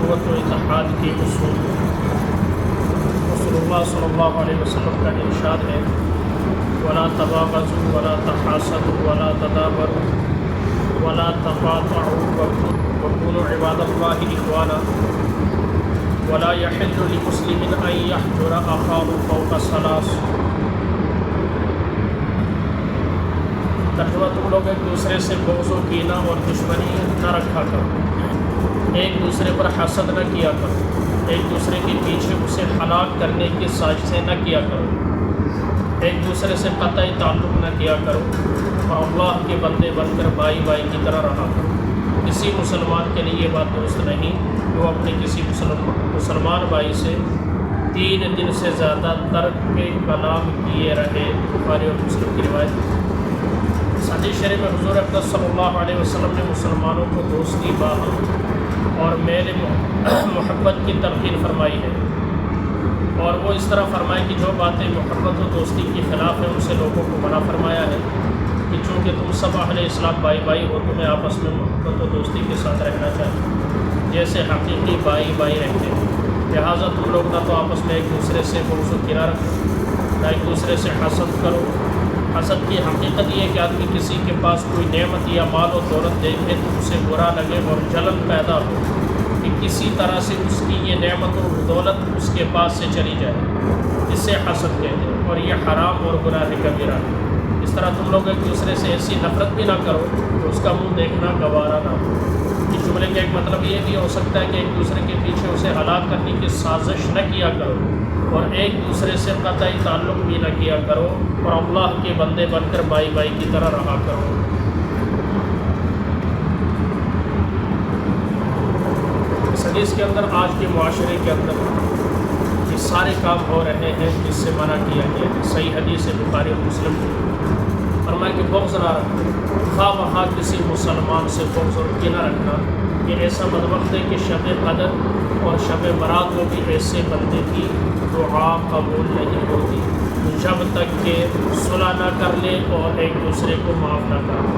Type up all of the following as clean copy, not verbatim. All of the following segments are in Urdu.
اخوت و اتحاد کے اصول۔ رسول اللہ صلی اللہ علیہ وسلم کا ارشاد ہے ولا تباغضوا ولا تحاسدوا ولا تدابروا ولا تقاطعوا وكونوا عباد الله اخوانا ولا يحل لمسلم ان يحجر اخاه فوق ثلاث۔ ترجمہ: تم لوگ ایک دوسرے سے بغض و کینہ اور دشمنی نہ رکھا کرو، ایک دوسرے پر حسد نہ کیا کرو، ایک دوسرے کے پیچھے اسے ہلاک کرنے کی سازشیں نہ کیا کرو، ایک دوسرے سے قطعی تعلق نہ کیا کرو، اور اللہ کے بندے بن کر بھائی بھائی کی طرح رہا کرو۔ کسی مسلمان کے لیے یہ بات درست نہیں کہ وہ اپنے کسی مسلمان بھائی سے 3 دن سے زیادہ ترک کلام کیے رہے۔ بخاری اور مسلم کی روایت۔ حدیث شریف میں حضور اقدس صلی اللہ علیہ وسلم نے مسلمانوں کو دوستی، باہم اور میل محبت کی تلقین فرمائی ہے، اور وہ اس طرح فرمائی کہ جو باتیں محبت و دوستی کے خلاف ہیں ان سے لوگوں کو منع فرمایا ہے کہ چونکہ تم سب اہل اسلام بھائی بھائی ہو، تمہیں آپس میں محبت و دوستی کے ساتھ رہنا چاہیے جیسے حقیقی بھائی بھائی رہتے ہیں۔ لہٰذا تم لوگ نہ تو آپس میں ایک دوسرے سے بغض و کینہ رکھو، نہ ایک دوسرے سے حسد کرو۔ حسد کی حقیقت یہ ہے کہ آدمی کسی کے پاس کوئی نعمت یا مال و دولت دیکھے تو اسے برا لگے اور جلن پیدا ہو کہ کسی طرح سے اس کی یہ نعمت و دولت اس کے پاس سے چلی جائے، اس سے حسد کہتے ہیں، اور یہ حرام اور گناہ کبیرہ ہے۔ اس طرح تم لوگ ایک دوسرے سے ایسی نفرت بھی نہ کرو کہ اس کا منہ دیکھنا گوارا نہ ہو۔ اس جملے کا ایک مطلب یہ بھی ہو سکتا ہے کہ ایک دوسرے کے پیچھے اسے ہلاک کرنے کی سازش نہ کیا کرو، اور ایک دوسرے سے قطعی تعلق بھی نہ کیا کرو، اور اللہ کے بندے بن کر بھائی بھائی کی طرح رہا کرو۔ اس حدیث کے اندر آج کے معاشرے کے اندر یہ سارے کام ہو رہے ہیں جس سے منع کیا گیا ہے۔ صحیح حدیث ہے بخاری اور مسلم کی۔ فرمایا کہ بغض نہ رکھنا، خواہ بخواہ کسی مسلمان سے بغض اور کینہ رکھنا یہ ایسا بدبخت ہے کہ شب قدر اور شب برات میں بھی ایسے بندے کی دعا قبول نہیں ہوتی جب تک کہ صلح نہ کر لے اور ایک دوسرے کو معاف نہ کر۔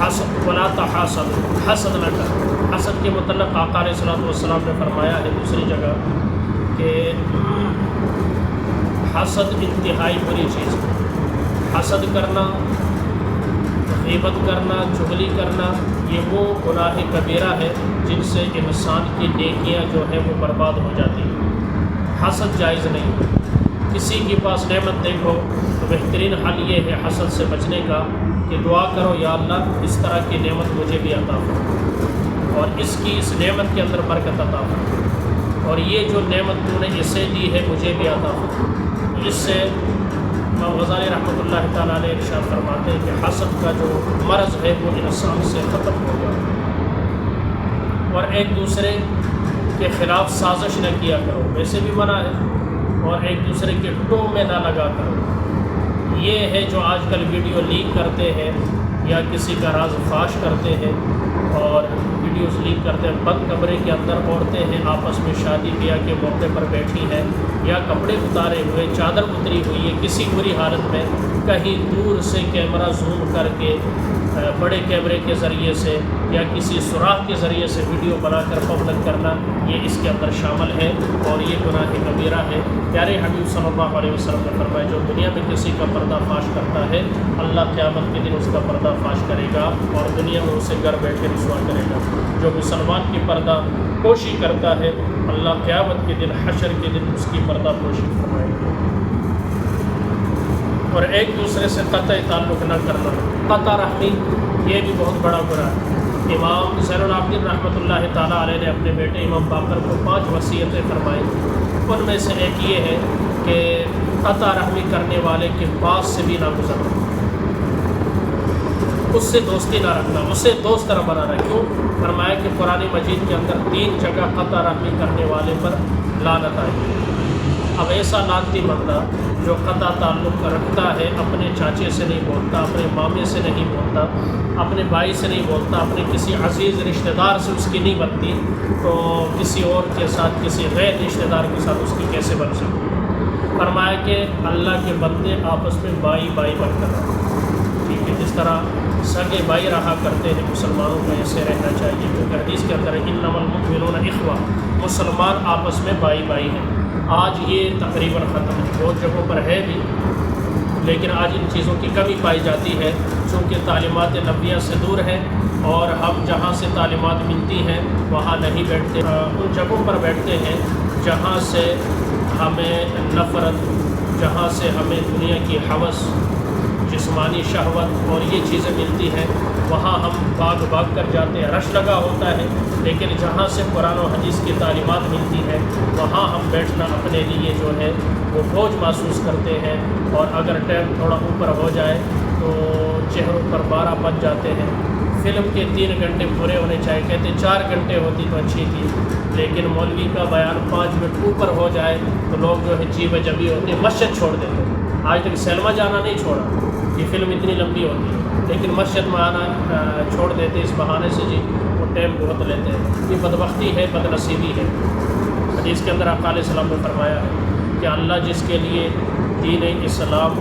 حسد ولا تحاسد، حسد نہ کر۔ حسد کے متعلق آقا علیہ الصلوۃ والسلام نے فرمایا ہے دوسری جگہ کہ حسد انتہائی بری چیز ہے۔ حسد کرنا، غیبت کرنا، چغلی کرنا یہ وہ گناہ کبیرہ ہے جن سے انسان کی نیکیاں جو ہیں وہ برباد ہو جاتی ہیں۔ حسد جائز نہیں۔ کسی کے پاس نعمت دیکھو تو بہترین حل یہ ہے حسد سے بچنے کا کہ دعا کرو یا اللہ اس طرح کی نعمت مجھے بھی عطا فرما، اور اس نعمت کے اندر برکت عطا فرما، اور یہ جو نعمت تو نے اسے دی ہے مجھے بھی عطا فرما۔ اس سے امام غزالی رحمۃ اللہ تعالیٰ علیہ ارشاد فرماتے ہیں کہ حسد کا جو مرض ہے وہ انسان سے ختم ہو گیا، اور ایک دوسرے کے خلاف سازش نہ کیا کرو، ویسے بھی منع ہے، اور ایک دوسرے کے ٹو میں نہ لگا کرو۔ یہ ہے جو آج کل ویڈیو لیک کرتے ہیں یا کسی کا راز فاش کرتے ہیں اور ویڈیوز لیک کرتے ہیں۔ بند کمرے کے اندر عورتیں ہیں آپس میں شادی بیاہ کے موقع پر بیٹھی ہیں، یا کپڑے اتارے ہوئے، چادر اتری ہوئی ہے، کسی بری حالت میں کہیں دور سے کیمرہ زوم کر کے بڑے کیمرے کے ذریعے سے یا کسی سوراخ کے ذریعے سے ویڈیو بنا کر پبلک کرنا، یہ اس کے اندر شامل ہے اور یہ گناہ کبیرہ ہے۔ پیارے حبیب صلی اللہ علیہ وسلم نے فرمایا جو دنیا میں کسی کا پردہ فاش کرتا ہے اللہ قیامت کے دن اس کا پردہ فاش کرے گا اور دنیا میں اسے گھر بیٹھے رسوا کرے گا۔ جو مسلمان کی پردہ پوشی کرتا ہے اللہ قیامت کے دن حشر کے دن اس کی پردہ پوشی فرمائے گا۔ اور ایک دوسرے سے قطعی تعلق نہ کرنا، قطع رحمی یہ بھی بہت بڑا گناہ ہے۔ امام زین العابدین رحمۃ اللہ تعالیٰ علیہ نے اپنے بیٹے امام باقر کو 5 وصیتیں فرمائی، ان میں سے ایک یہ ہے کہ قطع رحمی کرنے والے کے پاس سے بھی نہ گزرنا، اس سے دوستی نہ رکھنا، اس سے دوست نہ بنانا۔ کیوں؟ فرمایا کہ قرآن مجید کے اندر 3 جگہ قطع رحمی کرنے والے پر لعنت آئی۔ اب ایسا لعنتی بندہ جو قطع تعلق رکھتا ہے، اپنے چاچے سے نہیں بولتا، اپنے مامے سے نہیں بولتا، اپنے بھائی سے نہیں بولتا، اپنے کسی عزیز رشتہ دار سے اس کی نہیں بنتی، تو کسی اور کے ساتھ، کسی غیر رشتہ دار کے ساتھ اس کی کیسے بن سکتی؟ فرمایا کہ اللہ کے بندے آپس میں بھائی بھائی بن کر رہے، ٹھیک ہے، جس طرح سگے بھائی رہا کرتے ہیں، مسلمانوں کو ایسے رہنا چاہیے، کیونکہ حدیث کے اندر انما المؤمنون اخوہ، مسلمان آپس میں بھائی بھائی ہیں۔ آج یہ تقریباً ختم ہے، بہت جگہوں پر ہے بھی، لیکن آج ان چیزوں کی کمی پائی جاتی ہے، چونکہ تعلیمات نبویہ سے دور ہے، اور ہم جہاں سے تعلیمات ملتی ہیں وہاں نہیں بیٹھتے، ان جگہوں پر بیٹھتے ہیں جہاں سے ہمیں نفرت، جہاں سے ہمیں دنیا کی ہوس، جسمانی شہوت اور یہ چیزیں ملتی ہیں، وہاں ہم بھاگ بھاگ کر جاتے ہیں، رش لگا ہوتا ہے، لیکن جہاں سے قرآن و حدیث کی تعلیمات ملتی ہے وہاں ہم بیٹھنا اپنے لیے جو ہے وہ بوجھ محسوس کرتے ہیں، اور اگر ٹائم تھوڑا اوپر ہو جائے تو چہروں پر بارہ بج جاتے ہیں۔ فلم کے 3 گھنٹے پورے ہونے چاہیے، کہتے 4 گھنٹے ہوتی تو اچھی تھی، لیکن مولوی کا بیان 5 منٹ اوپر ہو جائے تو لوگ جو ہے جی بجبی ہوتے ہیں، مسجد چھوڑ دیتے ہیں۔ آج تک سینما جانا نہیں چھوڑا، یہ فلم اتنی لمبی ہوتی ہے، لیکن مسجد میں آنا چھوڑ دیتے اس بہانے سے، جی وہ ٹائم بہت لیتے ہیں۔ یہ بدبختی ہے، بد نصیبی ہے۔ حدیث کے اندر آقا علیہ السلام نے فرمایا ہے کہ اللہ جس کے لیے دین اسلام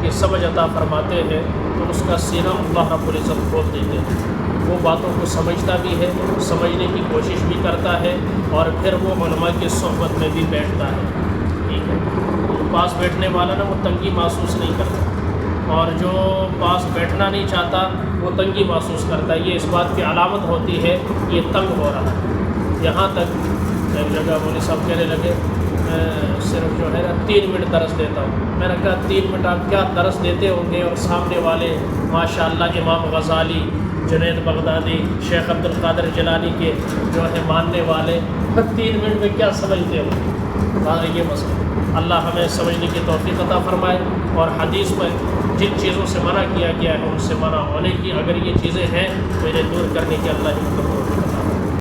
کی سمجھ عطا فرماتے ہیں تو اس کا سینہ اللہ رب العزت کھول دیتے ہیں، وہ باتوں کو سمجھتا بھی ہے، سمجھنے کی کوشش بھی کرتا ہے، اور پھر وہ علماء کی صحبت میں بھی بیٹھتا ہے۔ ٹھیک ہے، پاس بیٹھنے والا نا وہ تنگی محسوس نہیں کرتا، اور جو پاس بیٹھنا نہیں چاہتا وہ تنگی محسوس کرتا ہے۔ یہ اس بات کی علامت ہوتی ہے کہ یہ تنگ ہو رہا ہے۔ یہاں تک ایک جگہ مولوی صاحب کہنے لگے صرف جو ہے نا 3 منٹ درس دیتا ہوں۔ میں نے کہا 3 منٹ آپ کیا درس دیتے ہوں گے، اور سامنے والے ماشاءاللہ امام غزالی، جنید بغدادی، شیخ عبد القادر جیلانی کے جو ہے ماننے والے 3 منٹ میں کیا سمجھتے ہوں؟ یہ مسئلہ اللہ ہمیں سمجھنے کی توفیق عطا فرمائے، اور حدیث میں جن چیزوں سے منع کیا گیا ہے ان سے منع ہونے کی، اگر یہ چیزیں ہیں تو انہیں دور کرنے کی اللہ کی